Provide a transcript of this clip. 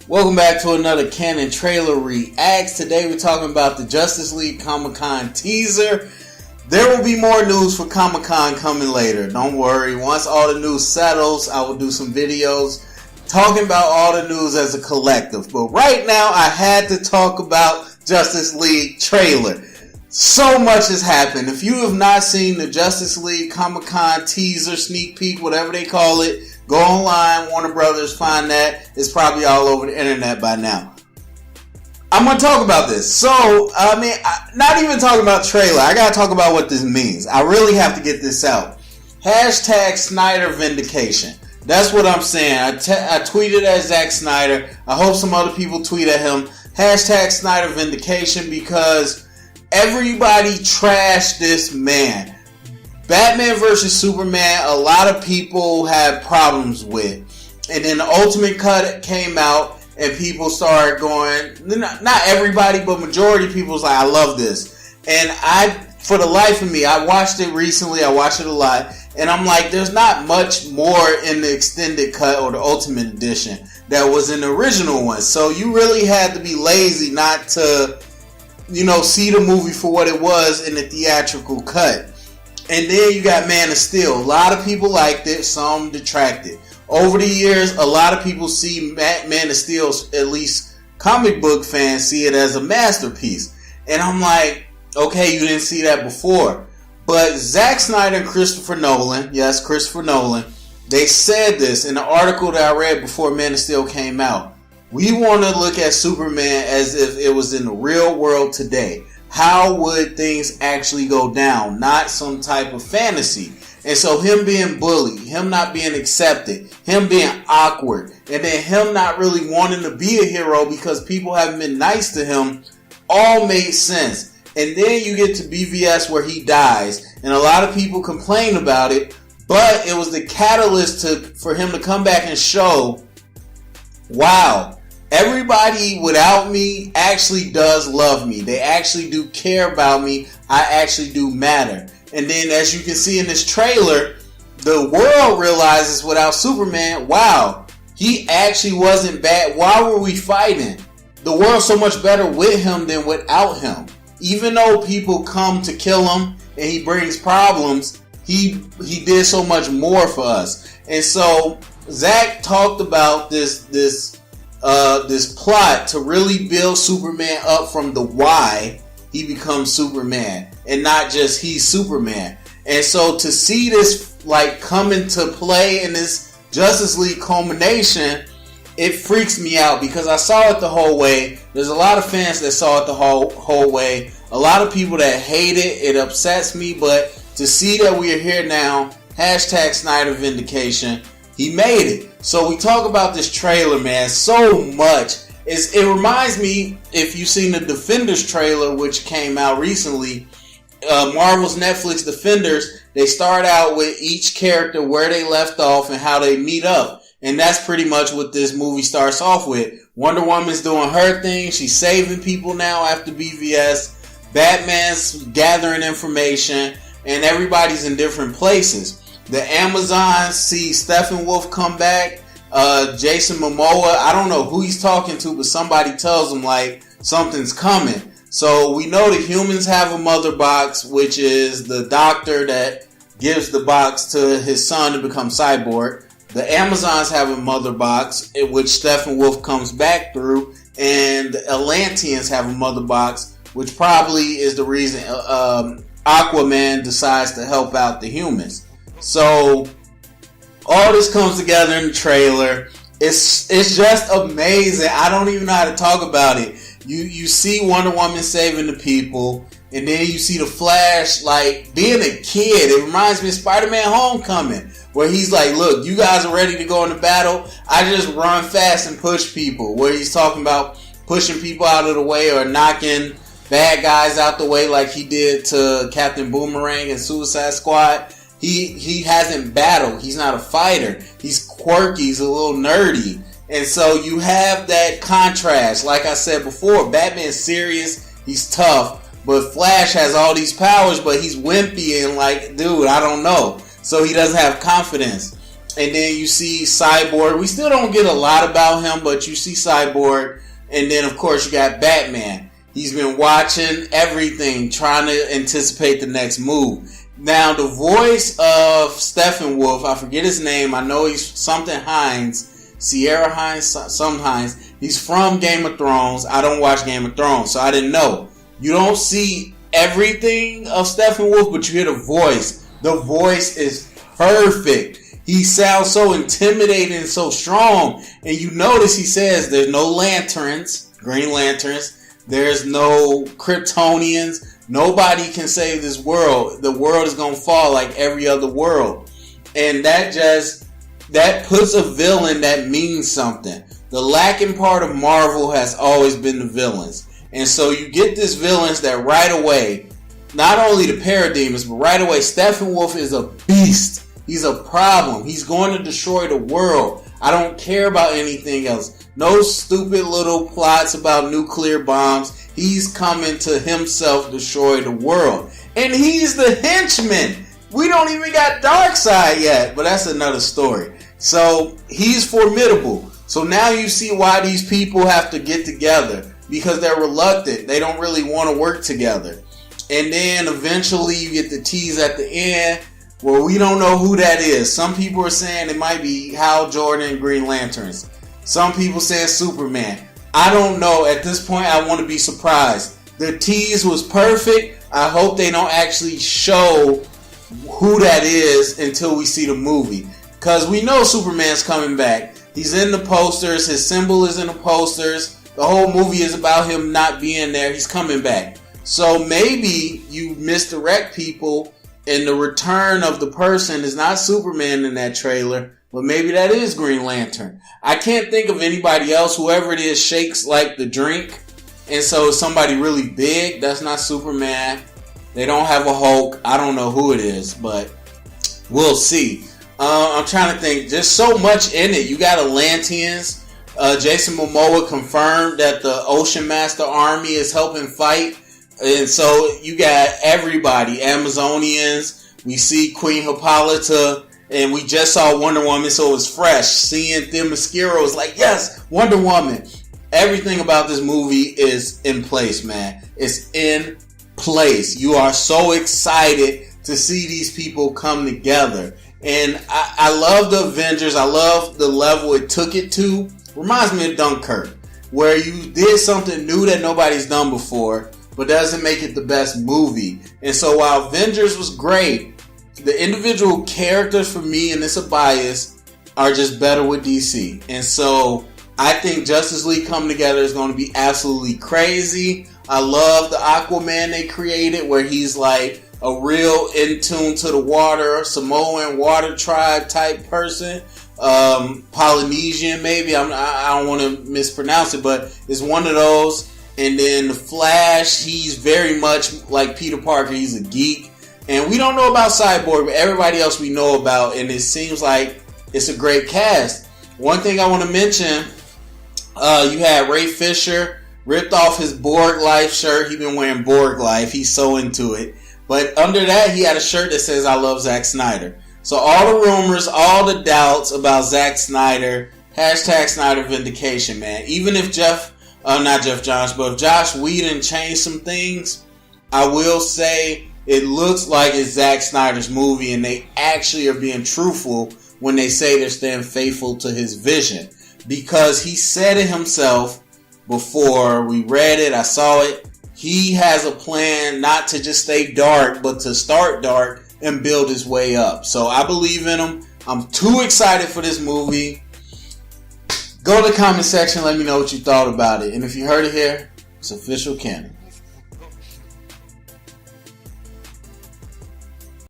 Welcome back to another Canon trailer reacts. Today we're talking about the Justice League Comic-Con teaser. There will be more news for Comic-Con coming later. Don't worry. Once all the news settles, I will do some videos talking about all the news as a collective. But right now, I had to talk about Justice League trailer. So much has happened. If you have not seen the Justice League Comic-Con teaser, sneak peek, whatever they call it, go online, Warner Brothers, find that. It's probably all over the internet by now. I'm going to talk about this. So, not even talking about trailer. I got to talk about what this means. I really have to get this out. Hashtag Snyder Vindication. That's what I'm saying. I tweeted at Zack Snyder. I hope some other people tweet at him. Hashtag Snyder Vindication, because everybody trashed this man. Batman vs. Superman, a lot of people had problems with. And then the Ultimate Cut came out and people started going, not everybody, but majority of people was like, I love this. And for the life of me, I watched it recently, I watched it a lot, and I'm like, there's not much more in the extended cut or the Ultimate Edition that was in the original one. So you really had to be lazy not to, see the movie for what it was in the theatrical cut. And then you got Man of Steel. A lot of people liked it, some detracted. Over the years, a lot of people see Man of Steel, at least comic book fans, see it as a masterpiece. And I'm like, okay, you didn't see that before. But Zack Snyder and Christopher Nolan, yes, Christopher Nolan, they said this in an article that I read before Man of Steel came out. We want to look at Superman as if it was in the real world today. How would things actually go down? Not some type of fantasy. And so him being bullied, him not being accepted, him being awkward, and then him not really wanting to be a hero because people haven't been nice to him, all made sense. And then you get to BVS where he dies, and a lot of people complain about it, but it was the catalyst for him to come back and show, wow, everybody without me actually does love me. They actually do care about me. I actually do matter. And then as you can see in this trailer, the world realizes without Superman, wow, he actually wasn't bad. Why were we fighting? The world's so much better with him than without him. Even though people come to kill him and he brings problems, he did so much more for us. And so Zack talked about this plot to really build Superman up from the why he becomes Superman, and not just he's Superman. And so to see this come into play in this Justice League culmination, it freaks me out because I saw it the whole way. There's a lot of fans that saw it the whole way. A lot of people that hate it. It upsets me, but to see that we are here now, hashtag Snyder Vindication, he made it. So we talk about this trailer, man, so much. It reminds me, if you've seen the Defenders trailer, which came out recently, Marvel's Netflix Defenders, they start out with each character, where they left off and how they meet up. And that's pretty much what this movie starts off with. Wonder Woman's doing her thing. She's saving people now after BVS. Batman's gathering information. And everybody's in different places. The Amazons see Steppenwolf come back. Jason Momoa, I don't know who he's talking to, but somebody tells him something's coming. So we know the humans have a mother box, which is the doctor that gives the box to his son to become cyborg. The Amazons have a mother box, which Steppenwolf comes back through, and the Atlanteans have a mother box, which probably is the reason Aquaman decides to help out the humans. So all this comes together in the trailer. It's just amazing. I don't even know how to talk about it. You see Wonder Woman saving the people, and then you see the Flash being a kid. It reminds me of Spider-Man Homecoming, where he's like, look, you guys are ready to go into battle. I just run fast and push people. Where he's talking about pushing people out of the way or knocking bad guys out the way like he did to Captain Boomerang and Suicide Squad. He hasn't battled. He's not a fighter. He's quirky. He's a little nerdy. And so you have that contrast. Like I said before, Batman's serious. He's tough. But Flash has all these powers, but he's wimpy and dude, I don't know. So he doesn't have confidence. And then you see Cyborg. We still don't get a lot about him, but you see Cyborg. And then, of course, you got Batman. He's been watching everything, trying to anticipate the next move. Now, the voice of Steppenwolf, I forget his name. I know he's something Hines. Sierra Hines, some Hines. He's from Game of Thrones. I don't watch Game of Thrones, so I didn't know. You don't see everything of Steppenwolf, but you hear the voice. The voice is perfect. He sounds so intimidating and so strong. And you notice he says there's no lanterns, Green Lanterns. There's no Kryptonians. Nobody can save this world. The world is going to fall like every other world. And that puts a villain that means something. The lacking part of Marvel has always been the villains. And so you get this villains that right away, not only the Parademons, but right away, Steppenwolf is a beast. He's a problem. He's going to destroy the world. I don't care about anything else. No stupid little plots about nuclear bombs. He's coming to himself destroy the world. And he's the henchman. We don't even got Darkseid yet, but that's another story. So he's formidable. So now you see why these people have to get together. Because they're reluctant. They don't really want to work together. And then eventually you get the tease at the end. Well, we don't know who that is. Some people are saying it might be Hal Jordan and Green Lanterns. Some people saying Superman. I don't know. At this point, I want to be surprised. The tease was perfect. I hope they don't actually show who that is until we see the movie. Because we know Superman's coming back. He's in the posters. His symbol is in the posters. The whole movie is about him not being there. He's coming back. So maybe you misdirect people and the return of the person is not Superman in that trailer, but maybe that is Green Lantern. I can't think of anybody else. Whoever it is shakes like the drink. And so it's somebody really big. That's not Superman. They don't have a Hulk. I don't know who it is, but we'll see. I'm trying to think. There's so much in it. You got Atlanteans. Jason Momoa confirmed that the Ocean Master Army is helping fight. And so you got everybody, Amazonians. We see Queen Hippolyta, and we just saw Wonder Woman, so it was fresh. Seeing Themyscira was like, yes, Wonder Woman. Everything about this movie is in place, man. It's in place. You are so excited to see these people come together. And I love the Avengers. I love the level it took it to. Reminds me of Dunkirk, where you did something new that nobody's done before, but doesn't make it the best movie. And so while Avengers was great, the individual characters for me, and it's a bias, are just better with DC. And so I think Justice League coming together is going to be absolutely crazy. I love the Aquaman they created, where he's like a real in tune to the water, Samoan water tribe type person. Polynesian maybe. I don't want to mispronounce it, but it's one of those. And then the Flash, he's very much like Peter Parker. He's a geek. And we don't know about Cyborg, but everybody else we know about. And it seems like it's a great cast. One thing I want to mention, you had Ray Fisher ripped off his Borg Life shirt. He's been wearing Borg Life. He's so into it. But under that, he had a shirt that says, I love Zack Snyder. So all the rumors, all the doubts about Zack Snyder, hashtag Snyder Vindication, man. Even if not Jeff Johns, but if Josh Whedon changed some things, I will say it looks like it's Zack Snyder's movie, and they actually are being truthful when they say they're staying faithful to his vision. Because he said it himself before we read it, I saw it. He has a plan not to just stay dark, but to start dark and build his way up. So I believe in him. I'm too excited for this movie. Go to the comment section. Let me know what you thought about it. And if you heard it here, it's official canon.